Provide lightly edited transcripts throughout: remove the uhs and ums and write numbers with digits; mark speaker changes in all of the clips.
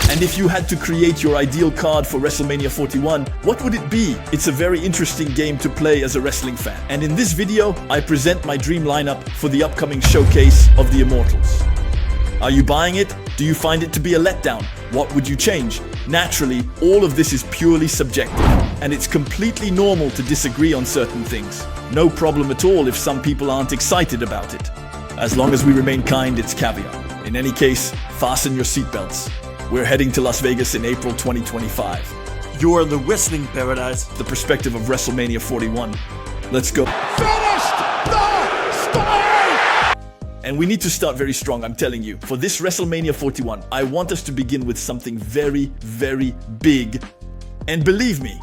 Speaker 1: And if you had to create your ideal card for WrestleMania 41, what would it be? It's a very interesting game to play as a wrestling fan. And in this video, I present my dream lineup for the upcoming showcase of the Immortals. Are you buying it? Do you find it to be a letdown? What would you change? Naturally, all of this is purely subjective, and it's completely normal to disagree on certain things. No problem at all if some people aren't excited about it. As long as we remain kind, it's caviar. In any case, fasten your seatbelts. We're heading to Las Vegas in April 2025.
Speaker 2: You're in the Wrestling Paradise.
Speaker 1: The perspective of WrestleMania 41. Let's go.
Speaker 3: Finished the story!
Speaker 1: And we need to start very strong, I'm telling you. For this WrestleMania 41, I want us to begin with something very, very big. And believe me,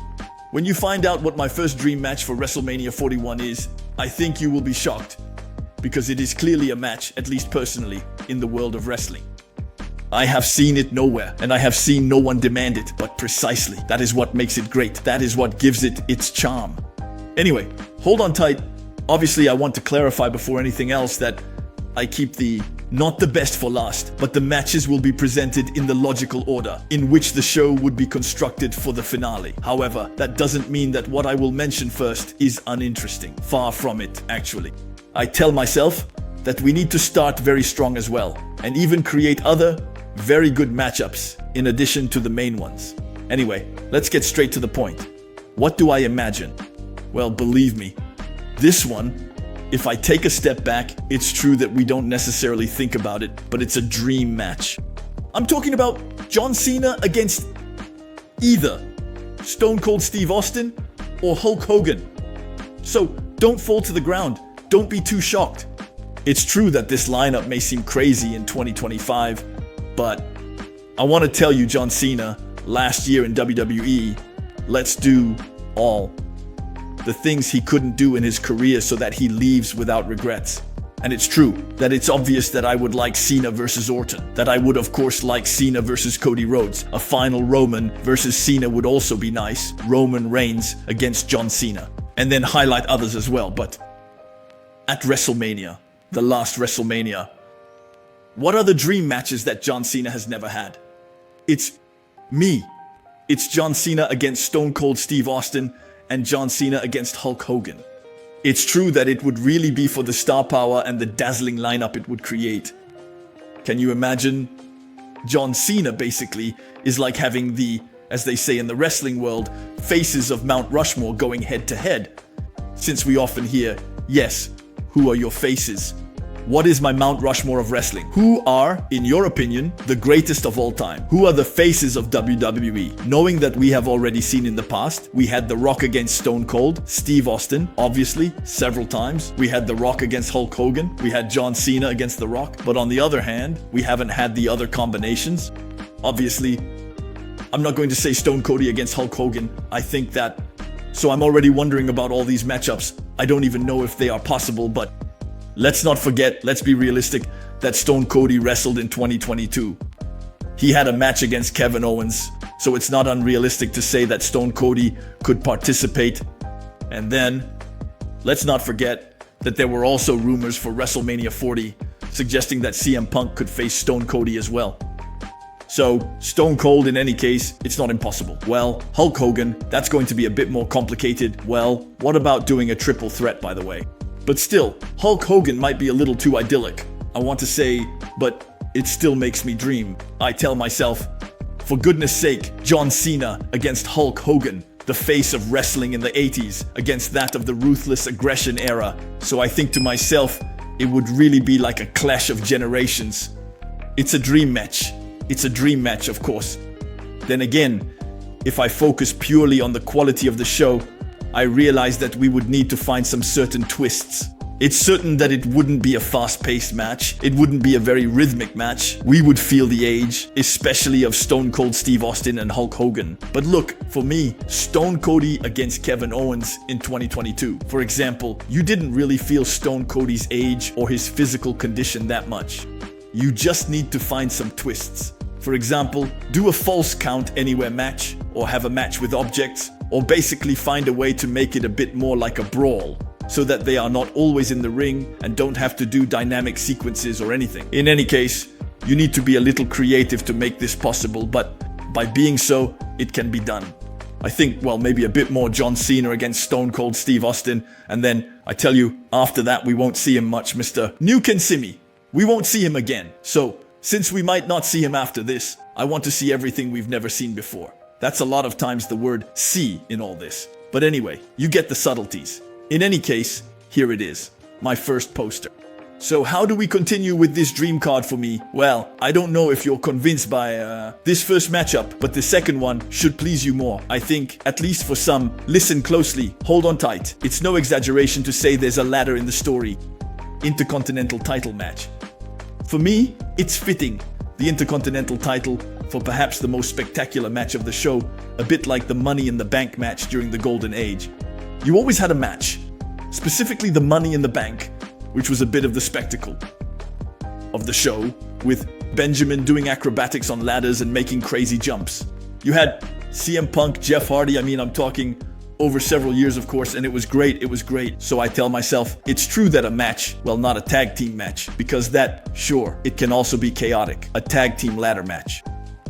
Speaker 1: when you find out what my first dream match for WrestleMania 41 is, I think you will be shocked. Because it is clearly a match, at least personally, in the world of wrestling. I have seen it nowhere, and I have seen no one demand it, but precisely, that is what makes it great. That is what gives it its charm. Anyway, hold on tight. Obviously, I want to clarify before anything else that I keep not the best for last, but the matches will be presented in the logical order in which the show would be constructed for the finale. However, that doesn't mean that what I will mention first is uninteresting. Far from it, actually. I tell myself that we need to start very strong as well, and even create other very good matchups in addition to the main ones. Anyway, let's get straight to the point. What do I imagine? Well, believe me, this one, if I take a step back, it's true that we don't necessarily think about it, but it's a dream match. I'm talking about John Cena against either Stone Cold Steve Austin or Hulk Hogan. So don't fall to the ground. Don't be too shocked. It's true that this lineup may seem crazy in 2025, but I want to tell you, John Cena, last year in WWE, let's do all the things he couldn't do in his career so that he leaves without regrets. And it's true that it's obvious that I would like Cena versus Orton, that I would of course like Cena versus Cody Rhodes. A final Roman versus Cena would also be nice. Roman Reigns against John Cena. And then highlight others as well, but at WrestleMania, the last WrestleMania, what are the dream matches that John Cena has never had? It's me. It's John Cena against Stone Cold Steve Austin and John Cena against Hulk Hogan. It's true that it would really be for the star power and the dazzling lineup it would create. Can you imagine? John Cena basically is like having the, as they say in the wrestling world, faces of Mount Rushmore going head to head. Since we often hear, yes, who are your faces? What is my Mount Rushmore of wrestling? Who are, in your opinion, the greatest of all time? Who are the faces of WWE? Knowing that we have already seen in the past, we had The Rock against Stone Cold, Steve Austin, obviously, several times. We had The Rock against Hulk Hogan. We had John Cena against The Rock. But on the other hand, we haven't had the other combinations. Obviously, I'm not going to say Stone Cody against Hulk Hogan. I think that, so I'm already wondering about all these matchups. I don't even know if they are possible, but let's not forget, let's be realistic, that Stone Cody wrestled in 2022. He had a match against Kevin Owens, so it's not unrealistic to say that Stone Cody could participate. And then, let's not forget that there were also rumors for WrestleMania 40 suggesting that CM Punk could face Stone Cody as well. So, Stone Cold in any case, it's not impossible. Well, Hulk Hogan, that's going to be a bit more complicated. Well, what about doing a triple threat, by the way? But still, Hulk Hogan might be a little too idyllic. I want to say, but it still makes me dream. I tell myself, for goodness sake, John Cena against Hulk Hogan, the face of wrestling in the 80s, against that of the ruthless aggression era. So I think to myself, it would really be like a clash of generations. It's a dream match. It's a dream match, of course. Then again, if I focus purely on the quality of the show, I realized that we would need to find some certain twists. It's certain that it wouldn't be a fast-paced match. It wouldn't be a very rhythmic match. We would feel the age, especially of Stone Cold Steve Austin and Hulk Hogan. But look, for me, Stone Cody against Kevin Owens in 2022. For example, you didn't really feel Stone Cody's age or his physical condition that much. You just need to find some twists. For example, do a false count anywhere match, or have a match with objects, or basically find a way to make it a bit more like a brawl, so that they are not always in the ring and don't have to do dynamic sequences or anything. In any case, You need to be a little creative to make this possible, but by being so, it can be done. I think, well, maybe a bit more John Cena against Stone Cold Steve Austin, and then I tell you, after that we won't see him much, Mr. New Simi. We won't see him again. So, since we might not see him after this, I want to see everything we've never seen before. That's a lot of times the word see in all this. But anyway, you get the subtleties. In any case, here it is, my first poster. So how do we continue with this dream card for me? Well, I don't know if you're convinced by this first matchup, but the second one should please you more. I think, at least for some, listen closely, hold on tight. It's no exaggeration to say there's a ladder in the story. Intercontinental title match. For me, it's fitting. The Intercontinental title for perhaps the most spectacular match of the show, a bit like the Money in the Bank match during the Golden Age. You always had a match, specifically the Money in the Bank, which was a bit of the spectacle of the show, with Benjamin doing acrobatics on ladders and making crazy jumps. You had CM Punk, Jeff Hardy, I'm talking over several years, of course, and it was great. So I tell myself, it's true that a match, well, not a tag team match, because that, sure, it can also be chaotic, a tag team ladder match.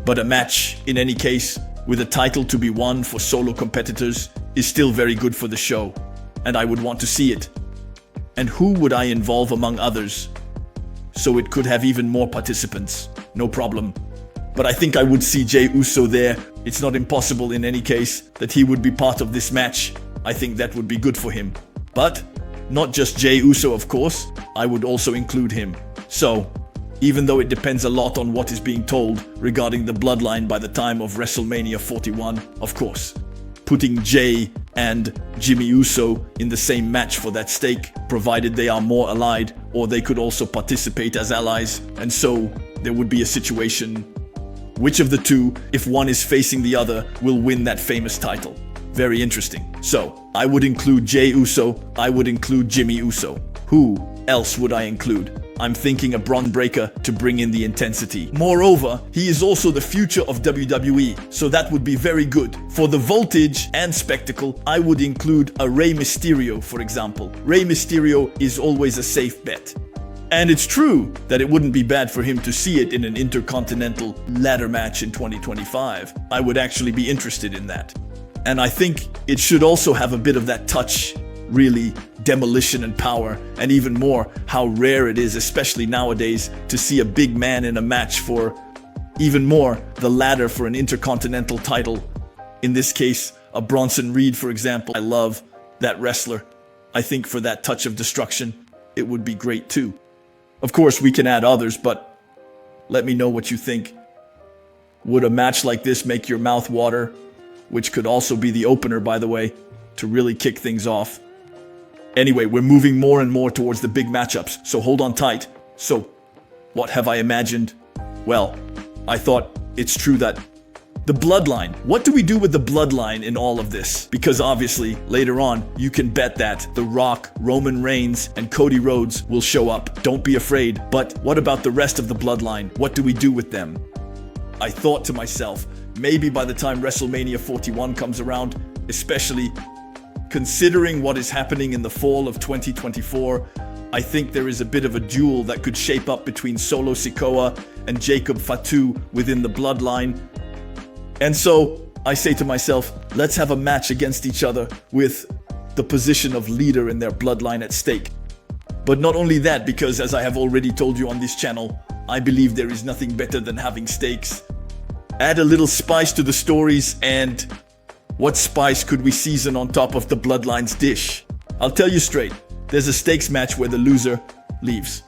Speaker 1: But a match, in any case, with a title to be won for solo competitors is still very good for the show, and I would want to see it. And who would I involve among others? So it could have even more participants, no problem. But I think I would see Jey Uso there. It's not impossible in any case that he would be part of this match. I think that would be good for him. But not just Jey Uso, of course, I would also include him. So, even though it depends a lot on what is being told regarding the bloodline by the time of WrestleMania 41, of course, putting Jey and Jimmy Uso in the same match for that stake, provided they are more allied, or they could also participate as allies, and so there would be a situation. Which of the two, if one is facing the other, will win that famous title? Very interesting. So, I would include Jey Uso, I would include Jimmy Uso. Who else would I include? I'm thinking a Braun Breaker to bring in the intensity. Moreover, he is also the future of WWE, so that would be very good. For the voltage and spectacle, I would include a Rey Mysterio, for example. Rey Mysterio is always a safe bet. And it's true that it wouldn't be bad for him to see it in an Intercontinental ladder match in 2025. I would actually be interested in that. And I think it should also have a bit of that touch, really, demolition and power, and even more how rare it is, especially nowadays, to see a big man in a match for, even more, the ladder for an Intercontinental title. In this case, a Bronson Reed, for example. I love that wrestler. I think for that touch of destruction, it would be great too. Of course, we can add others, but let me know what you think. Would a match like this make your mouth water? Which could also be the opener, by the way, to really kick things off. Anyway, we're moving more and more towards the big matchups, so hold on tight. So, what have I imagined? Well, I thought it's true that the bloodline. What do we do with the bloodline in all of this? Because obviously, later on, you can bet that The Rock, Roman Reigns, and Cody Rhodes will show up. Don't be afraid. But what about the rest of the bloodline? What do we do with them? I thought to myself, maybe by the time WrestleMania 41 comes around, especially considering what is happening in the fall of 2024, I think there is a bit of a duel that could shape up between Solo Sikoa and Jacob Fatu within the bloodline. And so I say to myself, let's have a match against each other with the position of leader in their bloodline at stake. But not only that, because as I have already told you on this channel, I believe there is nothing better than having stakes. Add a little spice to the stories, and what spice could we season on top of the bloodline's dish? I'll tell you straight, there's a stakes match where the loser leaves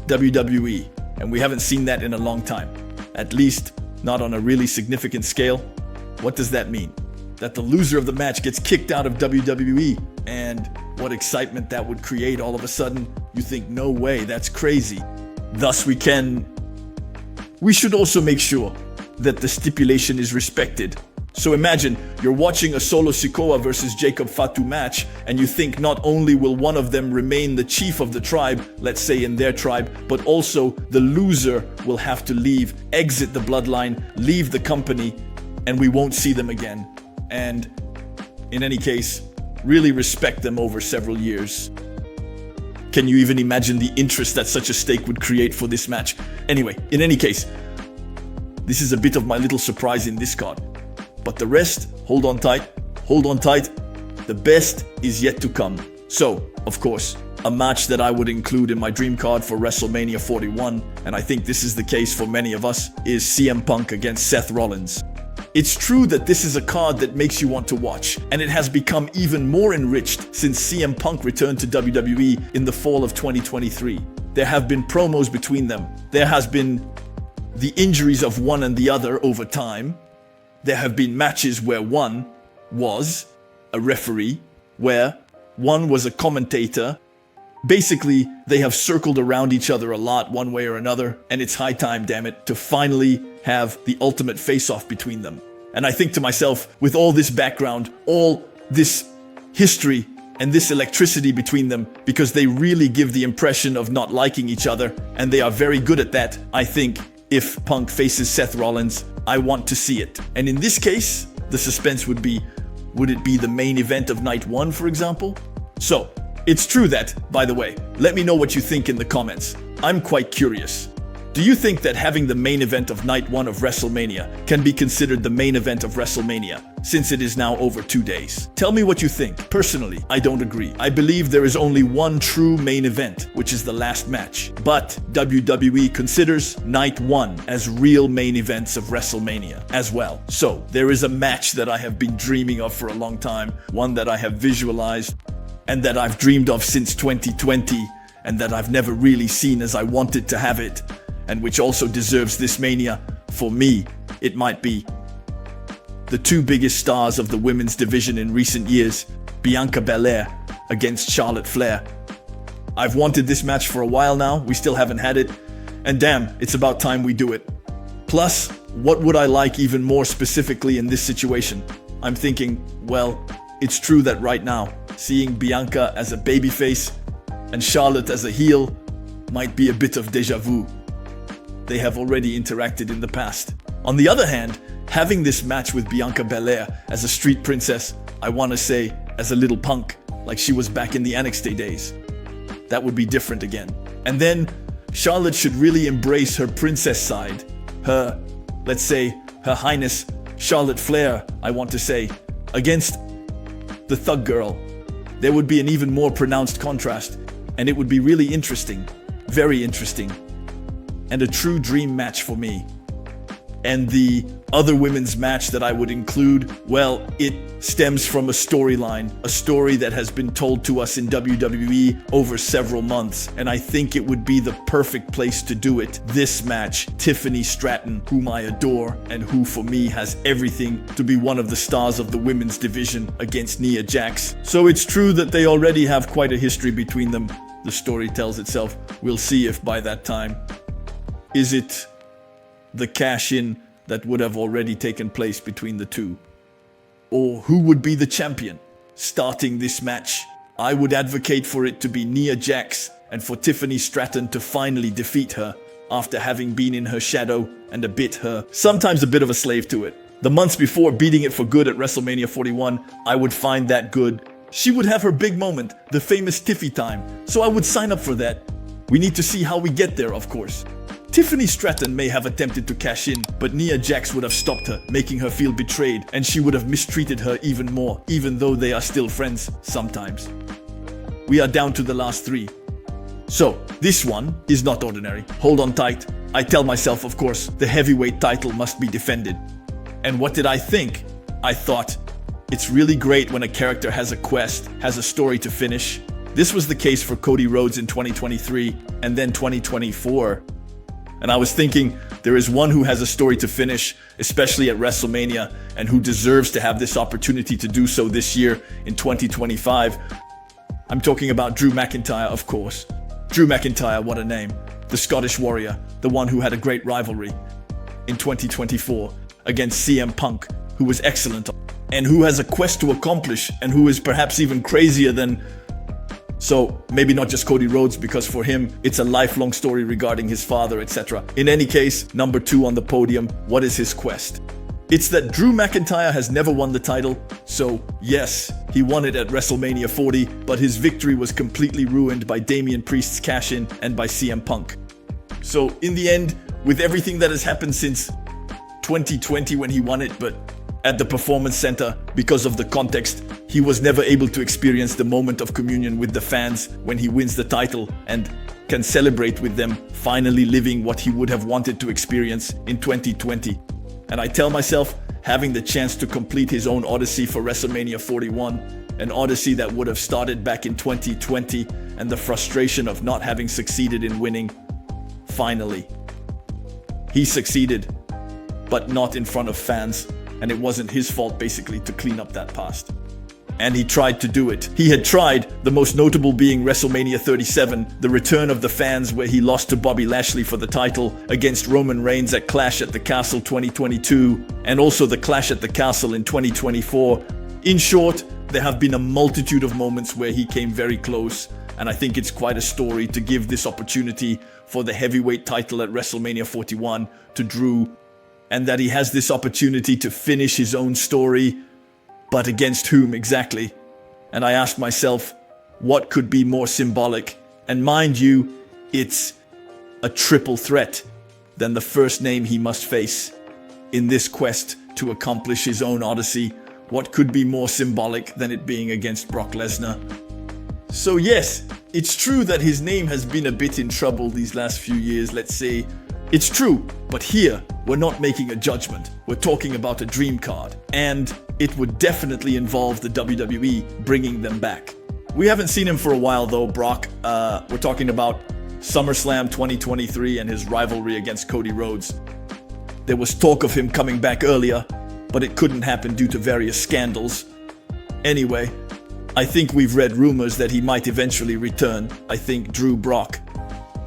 Speaker 1: WWE, and we haven't seen that in a long time. At least, not on a really significant scale. What does that mean? That the loser of the match gets kicked out of WWE, and what excitement that would create all of a sudden. You think, no way, that's crazy. Thus we should also make sure that the stipulation is respected. So imagine you're watching a Solo Sikoa versus Jacob Fatu match, and you think not only will one of them remain the chief of the tribe, let's say in their tribe, but also the loser will have to leave, exit the bloodline, leave the company, and we won't see them again. And in any case, really respect them over several years. Can you even imagine the interest that such a stake would create for this match? Anyway, in any case, this is a bit of my little surprise in this card. But the rest, hold on tight, hold on tight. The best is yet to come. So, of course, a match that I would include in my dream card for WrestleMania 41, and I think this is the case for many of us, is CM Punk against Seth Rollins. It's true that this is a card that makes you want to watch, and it has become even more enriched since CM Punk returned to WWE in the fall of 2023. There have been promos between them. There has been the injuries of one and the other over time. There have been matches where one was a referee, where one was a commentator. Basically, they have circled around each other a lot one way or another, and it's high time, damn it, to finally have the ultimate face-off between them. And I think to myself, with all this background, all this history, and this electricity between them, because they really give the impression of not liking each other, and they are very good at that, I think if Punk faces Seth Rollins, I want to see it. And in this case, the suspense would it be the main event of night one, for example? So, it's true that, by the way, let me know what you think in the comments. I'm quite curious. Do you think that having the main event of night one of WrestleMania can be considered the main event of WrestleMania, since it is now over 2 days? Tell me what you think. Personally, I don't agree. I believe there is only one true main event, which is the last match. But WWE considers night one as real main events of WrestleMania as well. So, there is a match that I have been dreaming of for a long time, one that I have visualized, and that I've dreamed of since 2020, and that I've never really seen as I wanted to have it, and which also deserves this mania. For me, it might be the two biggest stars of the women's division in recent years, Bianca Belair against Charlotte Flair. I've wanted this match for a while now, we still haven't had it, and damn, it's about time we do it. Plus, what would I like even more specifically in this situation? I'm thinking, well, it's true that right now, seeing Bianca as a babyface and Charlotte as a heel might be a bit of déjà vu. They have already interacted in the past. On the other hand, having this match with Bianca Belair as a street princess, I want to say as a little punk, like she was back in the NXT days. That would be different again. And then Charlotte should really embrace her princess side. Her, let's say, Her Highness Charlotte Flair, I want to say, against the Thug Girl. There would be an even more pronounced contrast, and it would be really interesting, very interesting, and a true dream match for me. And the other women's match that I would include, well, it stems from a storyline, a story that has been told to us in WWE over several months, and I think it would be the perfect place to do it. This match, Tiffany Stratton, whom I adore, and who for me has everything to be one of the stars of the women's division, against Nia Jax. So it's true that they already have quite a history between them. The story tells itself. We'll see if by that time, is it the cash-in that would have already taken place between the two? Or who would be the champion starting this match? I would advocate for it to be Nia Jax and for Tiffany Stratton to finally defeat her after having been in her shadow and sometimes a bit of a slave to it. The months before beating it for good at WrestleMania 41, I would find that good. She would have her big moment, the famous Tiffy time, so I would sign up for that. We need to see how we get there, of course. Tiffany Stratton may have attempted to cash in, but Nia Jax would have stopped her, making her feel betrayed, and she would have mistreated her even more, even though they are still friends sometimes. We are down to the last three. So, this one is not ordinary. Hold on tight. I tell myself, of course, the heavyweight title must be defended. And what did I think? I thought, it's really great when a character has a quest, has a story to finish. This was the case for Cody Rhodes in 2023, and then 2024. And I was thinking, there is one who has a story to finish, especially at WrestleMania, and who deserves to have this opportunity to do so this year in 2025. I'm talking about Drew McIntyre, of course. Drew McIntyre, what a name. The Scottish Warrior, the one who had a great rivalry in 2024 against CM Punk, who was excellent, and who has a quest to accomplish, and who is perhaps even crazier than... So, maybe not just Cody Rhodes, because for him, it's a lifelong story regarding his father, etc. In any case, number 2 on the podium, what is his quest? It's that Drew McIntyre has never won the title, so yes, he won it at WrestleMania 40, but his victory was completely ruined by Damian Priest's cash-in and by CM Punk. So in the end, with everything that has happened since 2020 when he won it, but at the Performance Center, because of the context, he was never able to experience the moment of communion with the fans when he wins the title and can celebrate with them, finally living what he would have wanted to experience in 2020. And I tell myself, having the chance to complete his own odyssey for WrestleMania 41, an odyssey that would have started back in 2020, and the frustration of not having succeeded in winning, finally. He succeeded, but not in front of fans, and it wasn't his fault basically to clean up that past. And he tried to do it. He had tried, the most notable being WrestleMania 37, the return of the fans where he lost to Bobby Lashley for the title, against Roman Reigns at Clash at the Castle 2022, and also the Clash at the Castle in 2024. In short, there have been a multitude of moments where he came very close, and I think it's quite a story to give this opportunity for the heavyweight title at WrestleMania 41 to Drew, and that he has this opportunity to finish his own story. But against whom exactly? And I asked myself, what could be more symbolic? And mind you, it's a triple threat than the first name he must face in this quest to accomplish his own odyssey. What could be more symbolic than it being against Brock Lesnar? So yes, it's true that his name has been a bit in trouble these last few years, let's say. It's true, but here, we're not making a judgment. We're talking about a dream card. And it would definitely involve the WWE bringing them back. We haven't seen him for a while though, Brock. We're talking about SummerSlam 2023 and his rivalry against Cody Rhodes. There was talk of him coming back earlier, but it couldn't happen due to various scandals. Anyway, I think we've read rumors that he might eventually return. I think Drew Brock.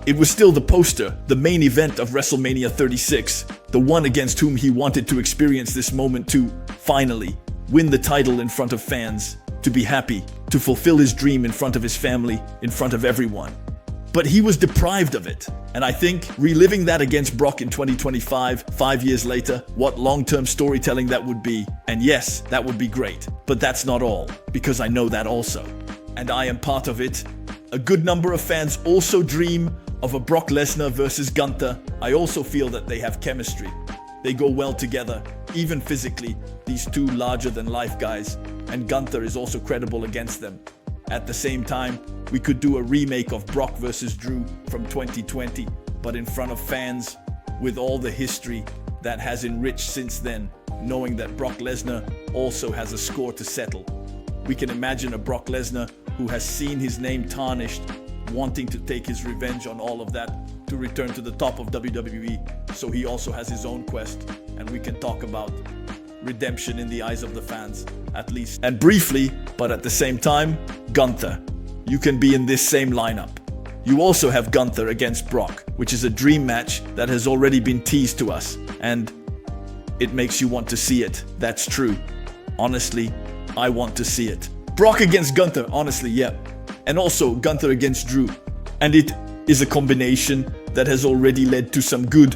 Speaker 1: It was still the poster, the main event of WrestleMania 36, the one against whom he wanted to experience this moment to, finally, win the title in front of fans, to be happy, to fulfill his dream in front of his family, in front of everyone. But he was deprived of it. And I think reliving that against Brock in 2025, 5 years later, what long-term storytelling that would be. And yes, that would be great. But that's not all, because I know that also. And I am part of it. A good number of fans also dream of a Brock Lesnar versus Gunther. I also feel that they have chemistry. They go well together, even physically, these two larger-than-life guys, and Gunther is also credible against them. At the same time, we could do a remake of Brock versus Drew from 2020, but in front of fans, with all the history that has enriched since then, knowing that Brock Lesnar also has a score to settle. We can imagine a Brock Lesnar who has seen his name tarnished, wanting to take his revenge on all of that to return to the top of WWE, so he also has his own quest, and we can talk about redemption in the eyes of the fans, at least. And briefly, but at the same time, Gunther. You can be in this same lineup. You also have Gunther against Brock, which is a dream match that has already been teased to us, and it makes you want to see it. That's true. Honestly, I want to see it. Brock against Gunther, honestly, yeah. And also Gunther against Drew. And it is a combination that has already led to some good,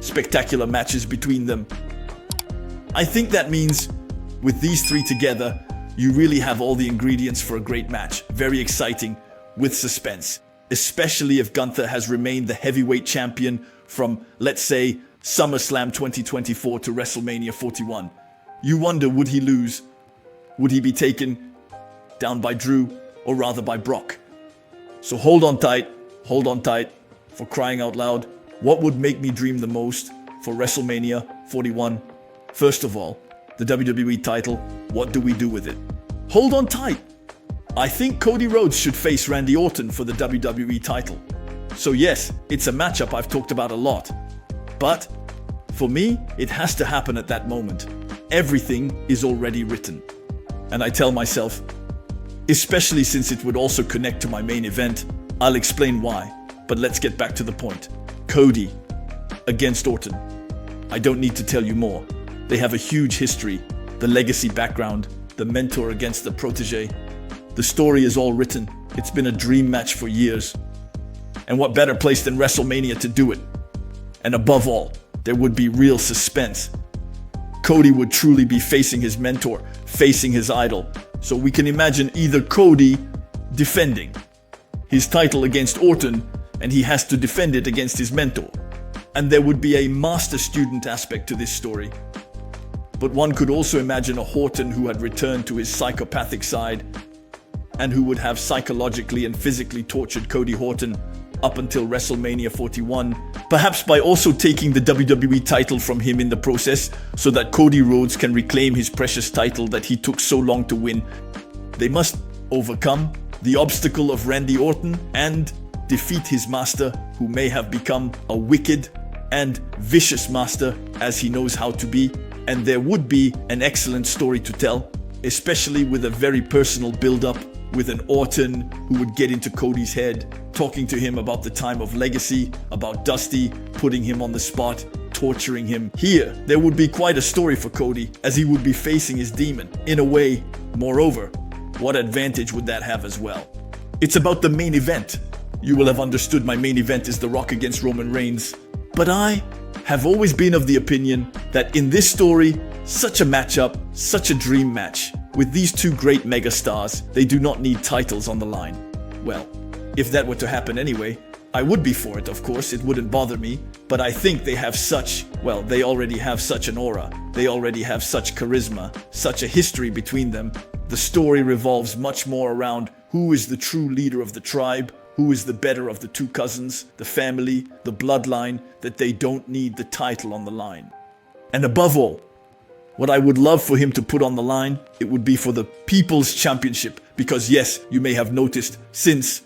Speaker 1: spectacular matches between them. I think that means with these three together, you really have all the ingredients for a great match. Very exciting, with suspense. Especially if Gunther has remained the heavyweight champion from, let's say, SummerSlam 2024 to WrestleMania 41. You wonder, would he lose? Would he be taken down by Drew, or rather by Brock? So hold on tight, for crying out loud. What would make me dream the most for WrestleMania 41? First of all, the WWE title, what do we do with it? Hold on tight. I think Cody Rhodes should face Randy Orton for the WWE title. So yes, it's a matchup I've talked about a lot. But for me, it has to happen at that moment. Everything is already written. And I tell myself, especially since it would also connect to my main event, I'll explain why. But let's get back to the point. Cody against Orton. I don't need to tell you more. They have a huge history, the legacy background, the mentor against the protege. The story is all written. It's been a dream match for years. And what better place than WrestleMania to do it? And above all, there would be real suspense. Cody would truly be facing his mentor, facing his idol. So we can imagine either Cody defending his title against Orton, and he has to defend it against his mentor. And there would be a master-student aspect to this story. But one could also imagine a Orton who had returned to his psychopathic side and who would have psychologically and physically tortured Cody Orton up until WrestleMania 41, perhaps by also taking the WWE title from him in the process so that Cody Rhodes can reclaim his precious title that he took so long to win. They must overcome the obstacle of Randy Orton and defeat his master, who may have become a wicked and vicious master as he knows how to be. And there would be an excellent story to tell, especially with a very personal build-up with an Orton who would get into Cody's head, talking to him about the time of legacy, about Dusty, putting him on the spot, torturing him. Here, there would be quite a story for Cody, as he would be facing his demon. In a way, moreover, what advantage would that have as well? It's about the main event. You will have understood my main event is The Rock against Roman Reigns. But I have always been of the opinion that in this story, such a matchup, such a dream match, with these two great megastars, they do not need titles on the line. Well, if that were to happen anyway, I would be for it, of course, it wouldn't bother me, but I think they have such, well, they already have such an aura, they already have such charisma, such a history between them. The story revolves much more around who is the true leader of the tribe, who is the better of the two cousins, the family, the bloodline, that they don't need the title on the line. And above all, what I would love for him to put on the line, it would be for the People's Championship. Because yes, you may have noticed, since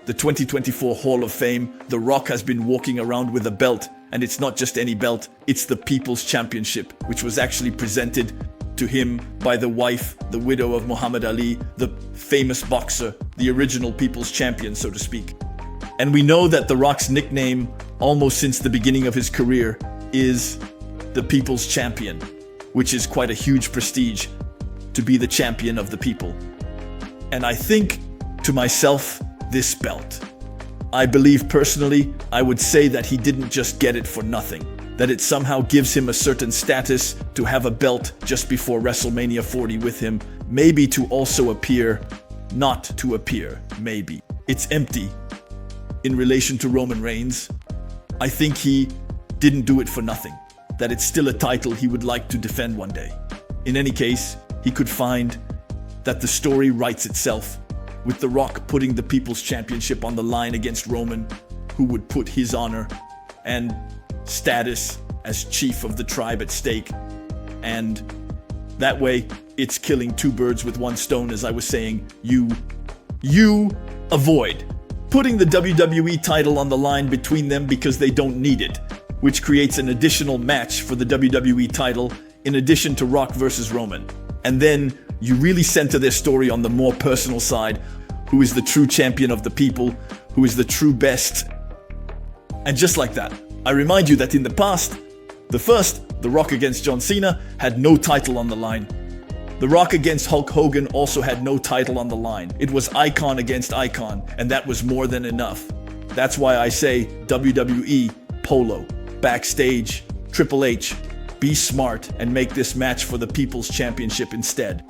Speaker 1: the 2024 Hall of Fame, The Rock has been walking around with a belt. And it's not just any belt, it's the People's Championship, which was actually presented to him by the wife, the widow of Muhammad Ali, the famous boxer, the original People's Champion, so to speak. And we know that The Rock's nickname, almost since the beginning of his career, is the People's Champion, which is quite a huge prestige to be the champion of the people. And I think to myself, this belt, I believe personally, I would say that he didn't just get it for nothing, that it somehow gives him a certain status to have a belt just before WrestleMania 40 with him, maybe to also appear, not to appear, maybe. It's empty in relation to Roman Reigns. I think he didn't do it for nothing, that it's still a title he would like to defend one day. In any case, he could find that the story writes itself, with The Rock putting the People's Championship on the line against Roman, who would put his honor and status as chief of the tribe at stake. And that way, it's killing two birds with one stone, as I was saying. You avoid putting the WWE title on the line between them because they don't need it, which creates an additional match for the WWE title in addition to Rock versus Roman. And then you really center their story on the more personal side, who is the true champion of the people, who is the true best. And just like that, I remind you that in the past, the first, The Rock against John Cena, had no title on the line. The Rock against Hulk Hogan also had no title on the line. It was icon against icon, and that was more than enough. That's why I say WWE, Polo, backstage, Triple H, be smart and make this match for the People's Championship instead.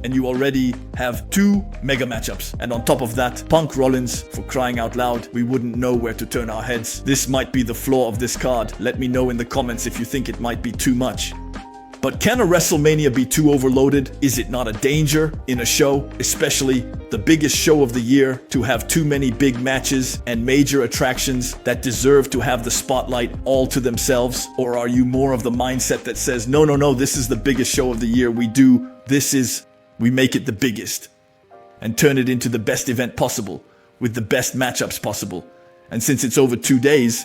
Speaker 1: And you already have two mega matchups. And on top of that, Punk Rollins, for crying out loud, we wouldn't know where to turn our heads. This might be the flaw of this card. Let me know in the comments if you think it might be too much. But can a WrestleMania be too overloaded? Is it not a danger in a show, especially the biggest show of the year, to have too many big matches and major attractions that deserve to have the spotlight all to themselves? Or are you more of the mindset that says, no, this is the biggest show of the year, we make it the biggest and turn it into the best event possible with the best matchups possible. And since it's over 2 days,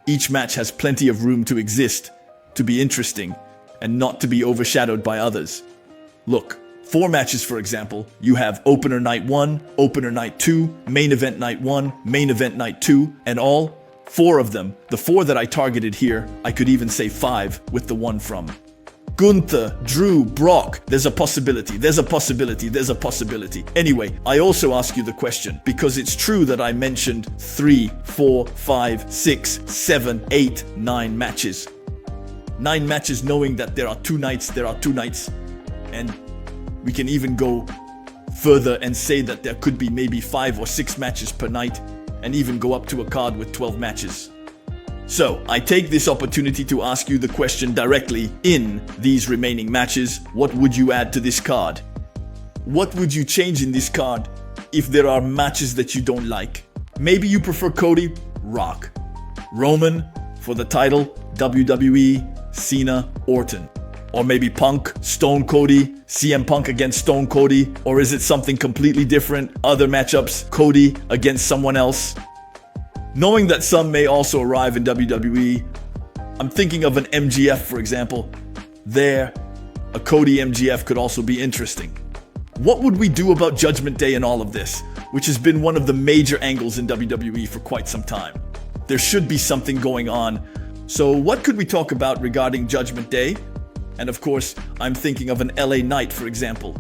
Speaker 1: each match has plenty of room to exist, to be interesting, and not to be overshadowed by others. Look, 4 matches for example, you have opener night 1, opener night 2, main event night 1, main event night 2, and all 4 of them, the 4 that I targeted here, I could even say 5 with the one from Gunther, Drew, Brock. There's a possibility. Anyway, I also ask you the question because it's true that I mentioned 3, 4, 5, 6, 7, 8, 9 matches. 9 matches knowing that there are 2 nights, and we can even go further and say that there could be maybe 5 or 6 matches per night, and even go up to a card with 12 matches. So, I take this opportunity to ask you the question directly. In these remaining matches, what would you add to this card? What would you change in this card if there are matches that you don't like? Maybe you prefer Cody, Rock. Roman, for the title, WWE, Cena, Orton. Or maybe Punk, Stone Cody, CM Punk against Stone Cody. Or is it something completely different? Other matchups, Cody against someone else. Knowing that some may also arrive in WWE, I'm thinking of an MGF, for example. There, a Cody MGF could also be interesting. What would we do about Judgment Day and all of this, which has been one of the major angles in WWE for quite some time? There should be something going on. So what could we talk about regarding Judgment Day? And of course, I'm thinking of an LA Knight, for example.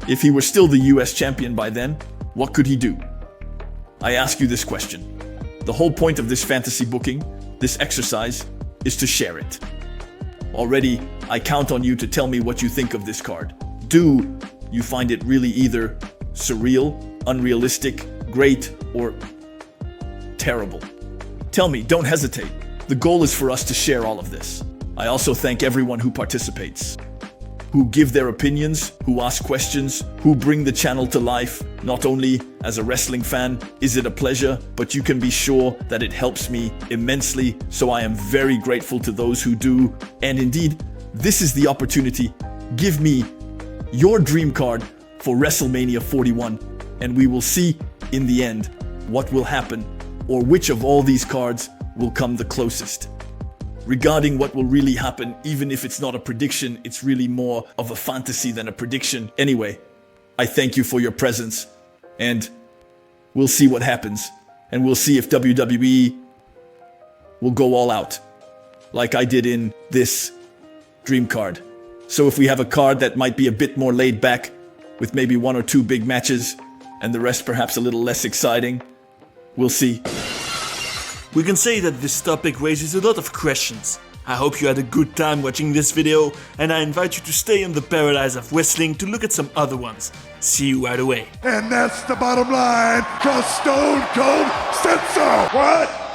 Speaker 1: If he were still the US champion by then, what could he do? I ask you this question. The whole point of this fantasy booking, this exercise, is to share it. Already, I count on you to tell me what you think of this card. Do you find it really either surreal, unrealistic, great, or terrible? Tell me, don't hesitate. The goal is for us to share all of this. I also thank everyone who participates, who give their opinions, who ask questions, who bring the channel to life. Not only as a wrestling fan is it a pleasure, but you can be sure that it helps me immensely, so I am very grateful to those who do. And indeed, this is the opportunity. Give me your dream card for WrestleMania 41, and we will see in the end what will happen, or which of all these cards will come the closest. Regarding what will really happen, even if it's not a prediction, it's really more of a fantasy than a prediction. Anyway, I thank you for your presence, and we'll see what happens. And we'll see if WWE will go all out, like I did in this dream card. So if we have a card that might be a bit more laid back, with maybe 1 or 2 big matches, and the rest perhaps a little less exciting, we'll see.
Speaker 2: We can say that this topic raises a lot of questions. I hope you had a good time watching this video, and I invite you to stay in the paradise of wrestling to look at some other ones. See you right away.
Speaker 3: And that's the bottom line, 'cause Stone Cold said so. What?